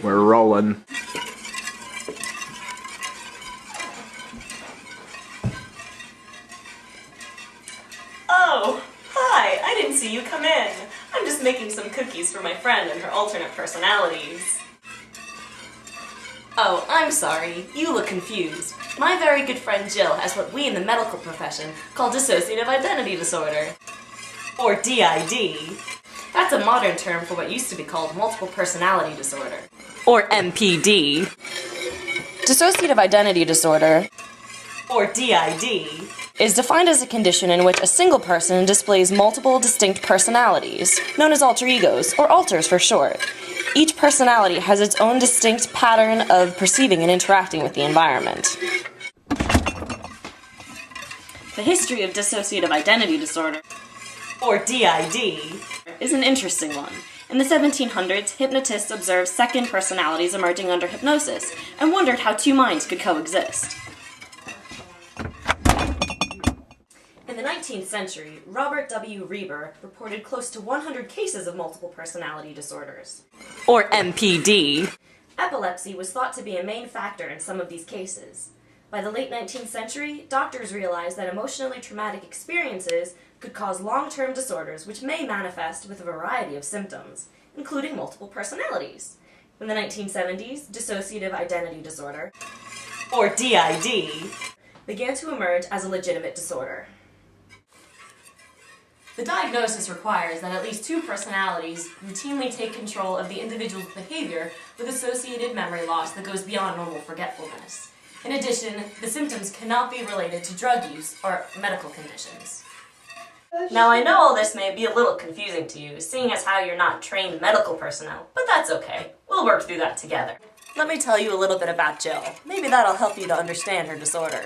We're rolling. Oh, hi, I didn't see you come in. I'm just making some cookies for my friend and her alternate personalities. Oh, I'm sorry, you look confused. My very good friend Jill has what we in the medical profession call dissociative identity disorder. Or DID. That's a modern term for what used to be called multiple personality disorder. Or MPD. Dissociative identity disorder, or DID, is defined as a condition in which a single person displays multiple distinct personalities, known as alter egos, or alters for short. Each personality has its own distinct pattern of perceiving and interacting with the environment. The history of dissociative identity disorder, or DID, is an interesting one. In the 1700s, hypnotists observed second personalities emerging under hypnosis and wondered how two minds could coexist. In the 19th century, Robert W. Reber reported close to 100 cases of multiple personality disorders, or MPD. Epilepsy was thought to be a main factor in some of these cases. By the late 19th century, doctors realized that emotionally traumatic experiences could cause long-term disorders which may manifest with a variety of symptoms, including multiple personalities. In the 1970s, dissociative identity disorder, or DID, began to emerge as a legitimate disorder. The diagnosis requires that at least two personalities routinely take control of the individual's behavior with associated memory loss that goes beyond normal forgetfulness. In addition, the symptoms cannot be related to drug use or medical conditions. Now, I know all this may be a little confusing to you, seeing as how you're not trained medical personnel, but that's okay. We'll work through that together. Let me tell you a little bit about Jill. Maybe that'll help you to understand her disorder.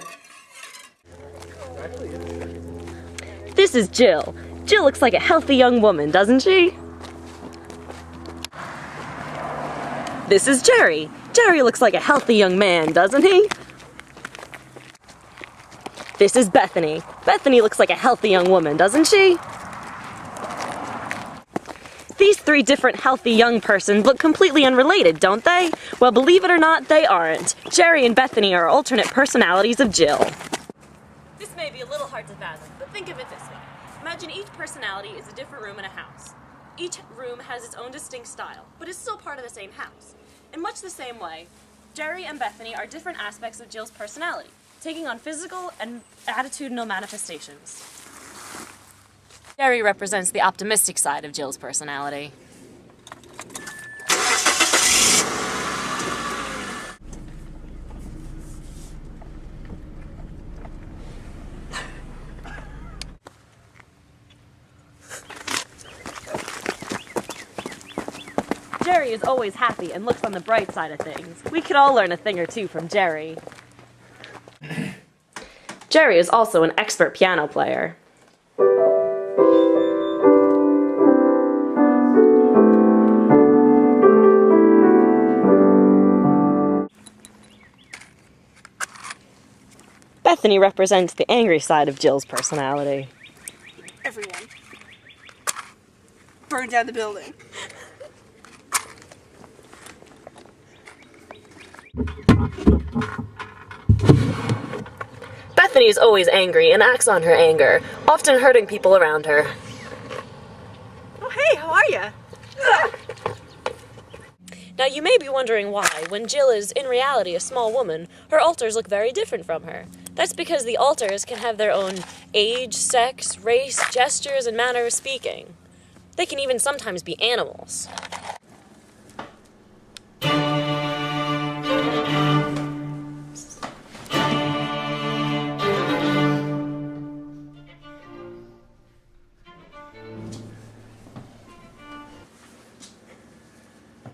This is Jill. Jill looks like a healthy young woman, doesn't she? This is Jerry. Jerry looks like a healthy young man, doesn't he? This is Bethany. Bethany looks like a healthy young woman, doesn't she? These three different healthy young persons look completely unrelated, don't they? Well, believe it or not, they aren't. Jerry and Bethany are alternate personalities of Jill. This may be a little hard to fathom, but think of it this way. Imagine each personality is a different room in a house. Each room has its own distinct style, but is still part of the same house. In much the same way, Jerry and Bethany are different aspects of Jill's personality, taking on physical and attitudinal manifestations. Jerry represents the optimistic side of Jill's personality. Jerry is always happy and looks on the bright side of things. We could all learn a thing or two from Jerry. Jerry is also an expert piano player. Bethany represents the angry side of Jill's personality. Everyone. Burn down the building. Bethany is always angry and acts on her anger, often hurting people around her. Oh, hey, how are you? Now, you may be wondering why, when Jill is in reality a small woman, her alters look very different from her. That's because the alters can have their own age, sex, race, gestures, and manner of speaking. They can even sometimes be animals.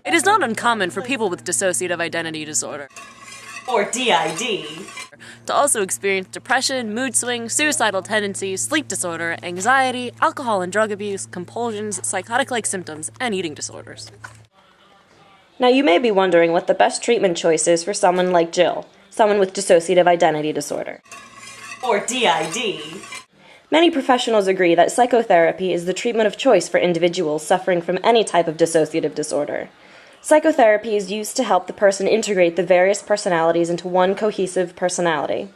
It is not uncommon for people with dissociative identity disorder, or DID, to also experience depression, mood swings, suicidal tendencies, sleep disorder, anxiety, alcohol and drug abuse, compulsions, psychotic-like symptoms, and eating disorders. Now, you may be wondering what the best treatment choice is for someone like Jill, someone with dissociative identity disorder, or DID. Many professionals agree that psychotherapy is the treatment of choice for individuals suffering from any type of dissociative disorder. Psychotherapy is used to help the person integrate the various personalities into one cohesive personality.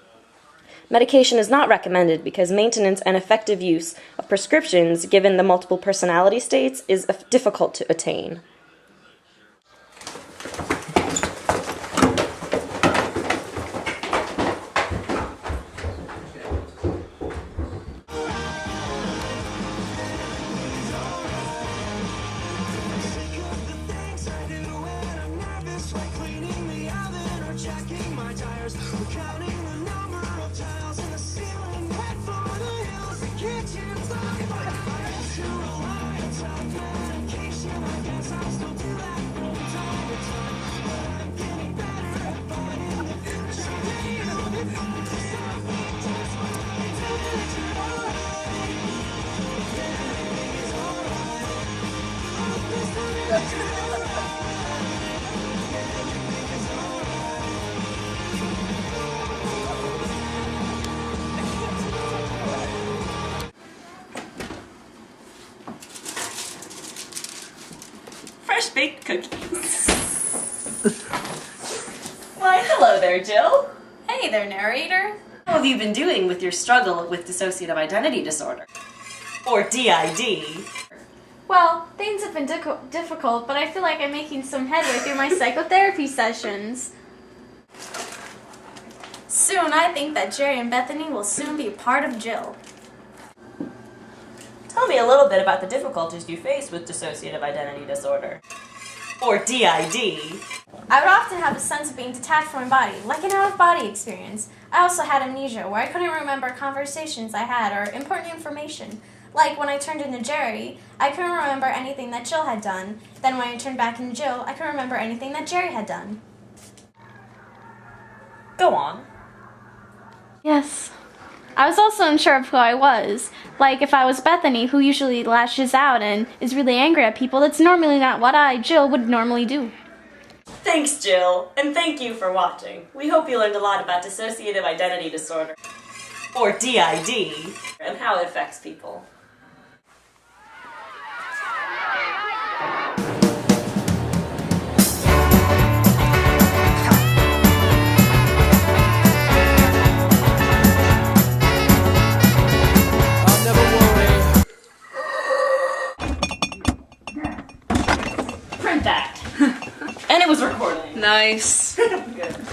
Medication is not recommended because maintenance and effective use of prescriptions given the multiple personality states is difficult to attain. Fresh baked cookies. Why, hello there, Jill. Hey there, narrator. How have you been doing with your struggle with dissociative identity disorder? Or DID? Well, things have been difficult, but I feel like I'm making some headway through my psychotherapy sessions. Soon, I think that Jerry and Bethany will soon be a part of Jill. Tell me a little bit about the difficulties you face with dissociative identity disorder. Or DID. I would often have a sense of being detached from my body, like an out-of-body experience. I also had amnesia, where I couldn't remember conversations I had or important information. Like when I turned into Jerry, I couldn't remember anything that Jill had done. Then when I turned back into Jill, I couldn't remember anything that Jerry had done. Go on. Yes. I was also unsure of who I was. Like if I was Bethany, who usually lashes out and is really angry at people, that's normally not what I, Jill, would normally do. Thanks, Jill, and thank you for watching. We hope you learned a lot about dissociative identity disorder, or DID, and how it affects people. Print that. And it was recording. Nice. Good.